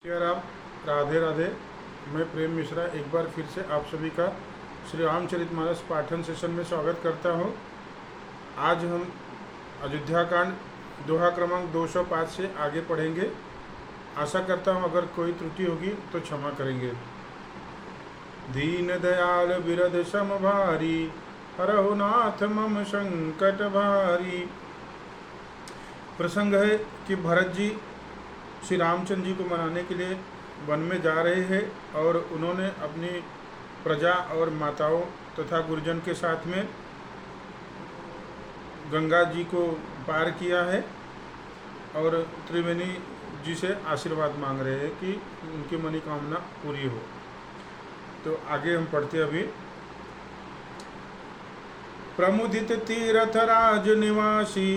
यार आप राधे राधे। मैं प्रेम मिश्रा एक बार फिर से आप सभी का श्री रामचरितमानस पाठन सेशन में स्वागत करता हूँ। आज हम अयोध्या कांड दोहा क्रमांक 205 से आगे पढ़ेंगे। आशा करता हूँ अगर कोई त्रुटि होगी तो क्षमा करेंगे। दीन दयाल बिरद सम भारी, हरहु नाथ मम संकट भारी। प्रसंग है कि भरत जी श्री रामचंद्र जी को मनाने के लिए वन में जा रहे हैं और उन्होंने अपनी प्रजा और माताओं तथा गुरुजन के साथ में गंगा जी को पार किया है और त्रिवेणी जी से आशीर्वाद मांग रहे हैं कि उनकी मनोकामना पूरी हो। तो आगे हम पढ़ते अभी। प्रमुदित तीरथ राज निवासी,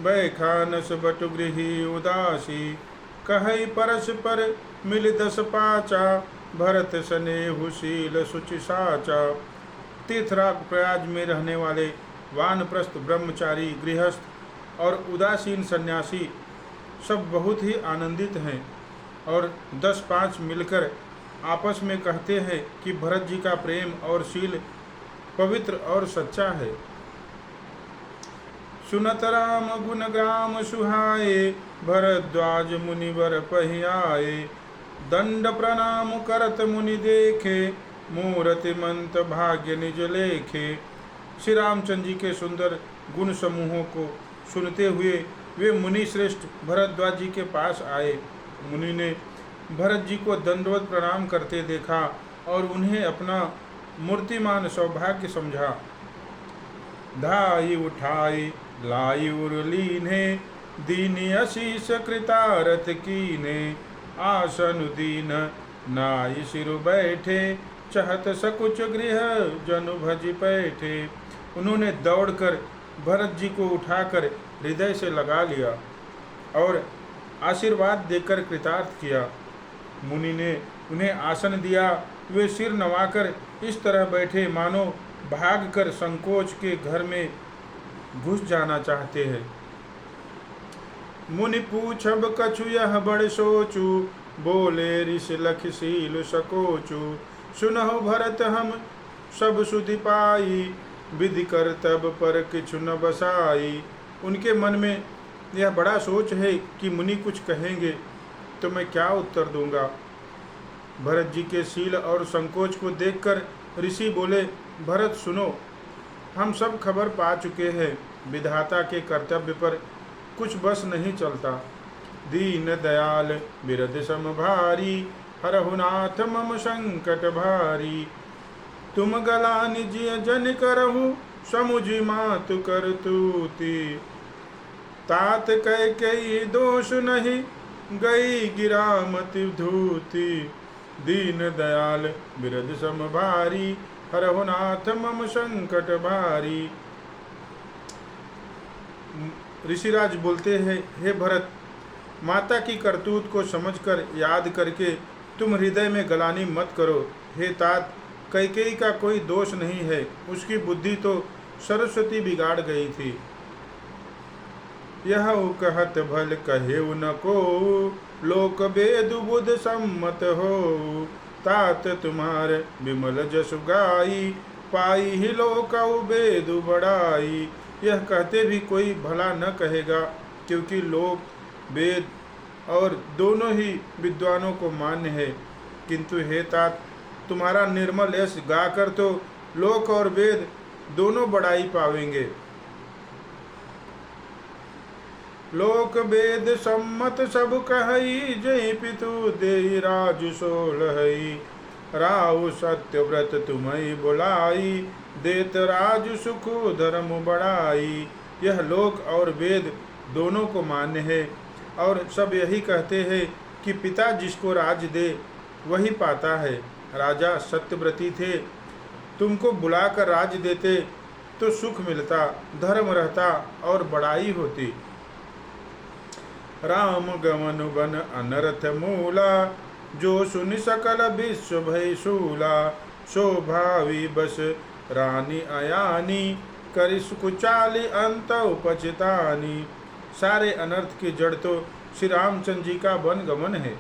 बैखानस बटु गृही उदासी। कहई परस्पर मिल दस पाचा, भरत स्नेहु शील सुचि साचा। तीर्थराज प्रयाग में रहने वाले वानप्रस्थ ब्रह्मचारी, गृहस्थ और उदासीन सन्यासी सब बहुत ही आनंदित हैं और 10-5 मिलकर आपस में कहते हैं कि भरत जी का प्रेम और शील पवित्र और सच्चा है। सुनत राम गुण ग्राम सुहाए, भरद्वाज मुनिवर पहियाए। दंड प्रणाम करत मुनि देखे, मूरति मंत भाग्य निज लेखे। श्री रामचंद्र जी के सुंदर गुण समूहों को सुनते हुए वे मुनि श्रेष्ठ भरद्वाज जी के पास आए। मुनि ने भरत जी को दंडवत प्रणाम करते देखा और उन्हें अपना मूर्तिमान सौभाग्य समझा। धाई उठाई लाई उर्लीने, दीनी आशीष कृतारथ कीने। आसन दीन नाई सिर बैठे, चहत सकुच गृह जनु भज बैठे। उन्होंने दौड़कर भरत जी को उठाकर हृदय से लगा लिया और आशीर्वाद देकर कृतार्थ किया। मुनि ने उन्हें आसन दिया। वे सिर नवाकर इस तरह बैठे मानो भागकर संकोच के घर में घुस जाना चाहते हैं। मुनि पूछब कछु यह बड़ सोचू, बोले ऋष लख सील सकोचू। सुनहु भरत हम सब सुधि पाई, विधि कर तब पर किछु न बसाई। उनके मन में यह बड़ा सोच है कि मुनि कुछ कहेंगे तो मैं क्या उत्तर दूंगा। भरत जी के शील और संकोच को देखकर ऋषि बोले, भरत सुनो, हम सब खबर पा चुके हैं। विधाता के कर्तव्य पर कुछ बस नहीं चलता। दीन दयाल बिरद सम भारी, हरहु नाथ मम संकट भारी। तुम गला निज जन करहु, समुझि मातु कर तूती। तात कह कई दोष नहीं, गई गिरामति धूती। दीन दयाल बिरद सम भारी, हरहु नाथ मम संकट भारी। ऋषिराज बोलते हैं, हे भरत, माता की करतूत को समझकर याद करके तुम हृदय में गलानी मत करो। हे तात, कैकेयी का कोई दोष नहीं है, उसकी बुद्धि तो सरस्वती बिगाड़ गई थी। यह कहत भल कहेउ न को, लोक वेद बुध सम्मत हो। तात तुम्हार विमल जसु गाई, पाई ही लोक वेद बढ़ाई। यह कहते भी कोई भला न कहेगा, क्योंकि लोक वेद और दोनों ही विद्वानों को मान्य है। किंतु हे तात, तुम्हारा निर्मल यश गाकर तो लोक और वेद दोनों बढ़ाई पावेंगे। लोक वेद सम्मत सब कहई, जय पितु देहि राजु सोलहई। राहु सत्य व्रत तुम्हें बुलाई, देत राजु सुख धर्म बढ़ाई। यह लोक और वेद दोनों को मान्य है और सब यही कहते हैं कि पिता जिसको राज दे वही पाता है। राजा सत्यव्रती थे, तुमको बुलाकर राज देते तो सुख मिलता, धर्म रहता और बड़ाई होती। राम गमन बन अनर्थ मूला, जो सुनि सकल विश्व भय शूला। शोभावी बस रानी अयानी, करिस कुचाली अंत उपचितानी। सारे अनर्थ की जड़ तो श्री रामचंद्र जी का वन गमन है।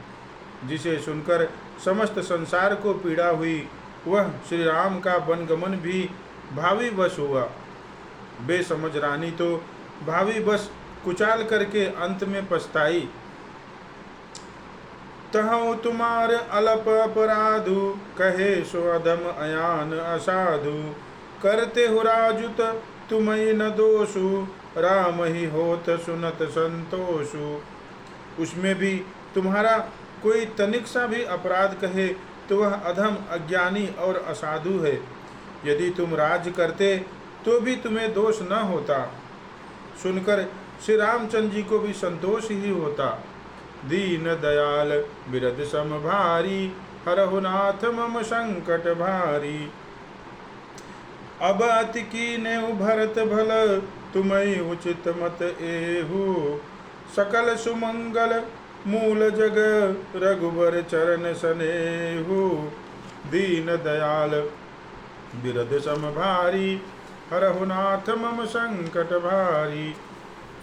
जिसे सुनकर समस्त संसार को पीड़ा हुई, वह श्री राम का वनगमन भी भावी वश हुआ। बेसमझ रानी तो भावी वश कुचाल करके अंत में पछताई। तहु तुम्हार अलप अपराधु, कहे सो अधम अयान असाधु। करते हो राजुत तुम्हें न दोषु, राम ही होत सुनत संतोषु। उसमें भी तुम्हारा कोई तनिक सा भी अपराध कहे तो वह अधम, अज्ञानी और असाधु है। यदि तुम राज करते तो भी तुम्हें दोष न होता। सुनकर श्री रामचंद्र जी को भी संतोष ही होता। दीन दयाल बिरद सम भारी, हरहु नाथ मम संकट भारी। अब अति कीने भरत भल, तुम्हें उचित मत एहु। सकल सुमंगल मूल जग, रघुबर चरण सनेहु। दीन दयाल बिरद सम भारी, हरहु नाथ मम संकट भारी।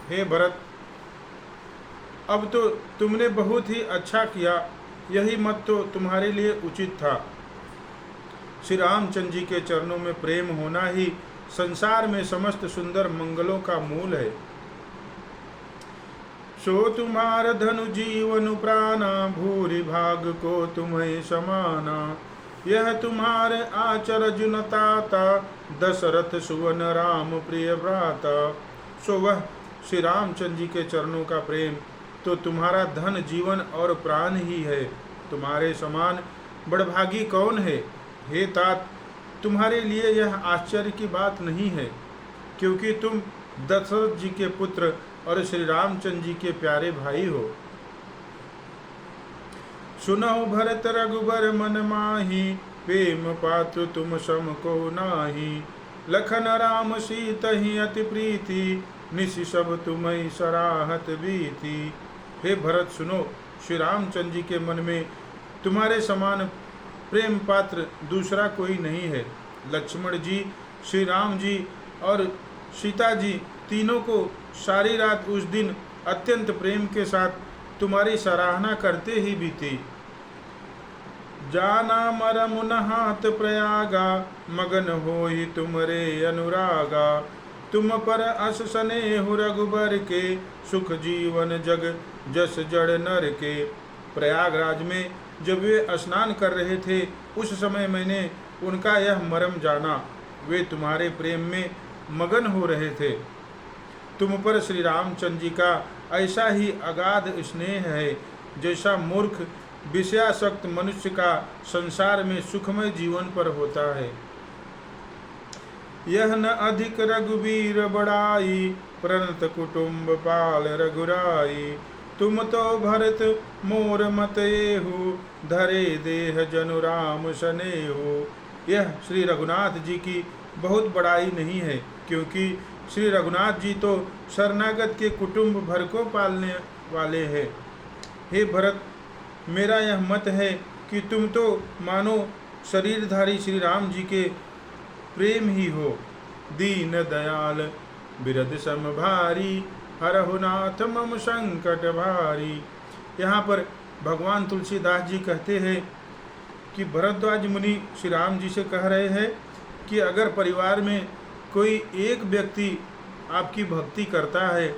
हे भरत, अब तो तुमने बहुत ही अच्छा किया, यही मत तो तुम्हारे लिए उचित था। श्री रामचंद्र जी के चरणों में प्रेम होना ही संसार में समस्त सुंदर मंगलों का मूल है। सो तुम्हार धनु जीवन प्राणा, भूरि भाग को तुम्हें समाना। यह तुम्हारे आचर जुनताता, दशरथ सुवन राम प्रिय भ्राता। सो वह श्री रामचंद्र जी के चरणों का प्रेम तो तुम्हारा धन, जीवन और प्राण ही है। तुम्हारे समान बड़भागी कौन है? हे तात, तुम्हारे लिए यह आश्चर्य की बात नहीं है, क्योंकि तुम दशरथ जी के पुत्र और श्री रामचंद्र जी के प्यारे भाई हो। सुनहु भरत रघुबर मन माही, प्रेम पात्र तुम सम को नाही। लखन राम सीतहि अति प्रीति, निशि सब तुम्हें सराहत बीती। हे भरत सुनो, श्री रामचंद्र जी के मन में तुम्हारे समान प्रेम पात्र दूसरा कोई नहीं है। लक्ष्मण जी, श्री राम जी और सीता जी तीनों को सारी रात उस दिन अत्यंत प्रेम के साथ तुम्हारी सराहना करते ही बीती। जाना मरम नहात प्रयागा, मगन होई तुमरे अनुरागा। तुम पर अस स्नेहु रघुबर के, सुख जीवन जग जस जड़ नर के। प्रयागराज में जब वे स्नान कर रहे थे, उस समय मैंने उनका यह मर्म जाना। वे तुम्हारे प्रेम में मगन हो रहे थे। तुम पर श्री रामचंद्र जी का ऐसा ही अगाध स्नेह है, जैसा मूर्ख विषयासक्त मनुष्य का संसार में सुखमय जीवन पर होता है। यह न अधिक रघुवीर बड़ाई, प्रणत कुटुंब पाल रघुराई। तुम तो भरत मोर मत एहु, धरे देह जनु राम सनेहु। यह श्री रघुनाथ जी की बहुत बड़ाई नहीं है, क्योंकि श्री रघुनाथ जी तो शरणागत के कुटुंब भर को पालने वाले हैं। हे भरत, मेरा यह मत है कि तुम तो मानो शरीरधारी श्री राम जी के प्रेम ही हो। दीन दयाल बिरद सम भारी, हरहु नाथ मम संकट भारी। यहाँ पर भगवान तुलसीदास जी कहते हैं कि भरद्वाज मुनि श्री राम जी से कह रहे हैं कि अगर परिवार में कोई एक व्यक्ति आपकी भक्ति करता है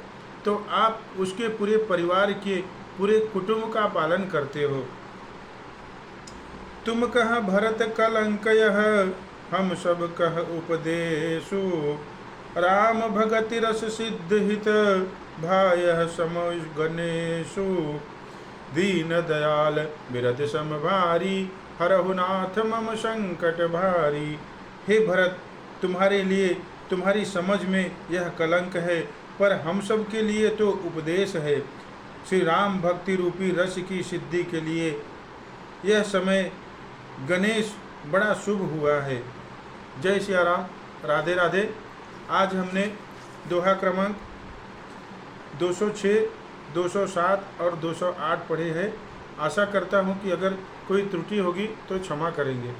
तो आप उसके पूरे परिवार के पूरे कुटुंब का पालन करते हो। तुम कह भरत कलंक यह, हम सब कह उपदेशु। राम भगति रस सिद्ध हित, भाय सम गणेशु। दीन दयाल बिरद सम भारी, हरहु नाथ मम संकट भारी। हे भरत, तुम्हारे लिए तुम्हारी समझ में यह कलंक है, पर हम सब के लिए तो उपदेश है। श्री राम भक्ति रूपी रस की सिद्धि के लिए यह समय गणेश बड़ा शुभ हुआ है। जय सिया राम, राधे राधे। आज हमने दोहा क्रमांक 206, 207 और 208 पढ़े हैं। आशा करता हूँ कि अगर कोई त्रुटि होगी तो क्षमा करेंगे।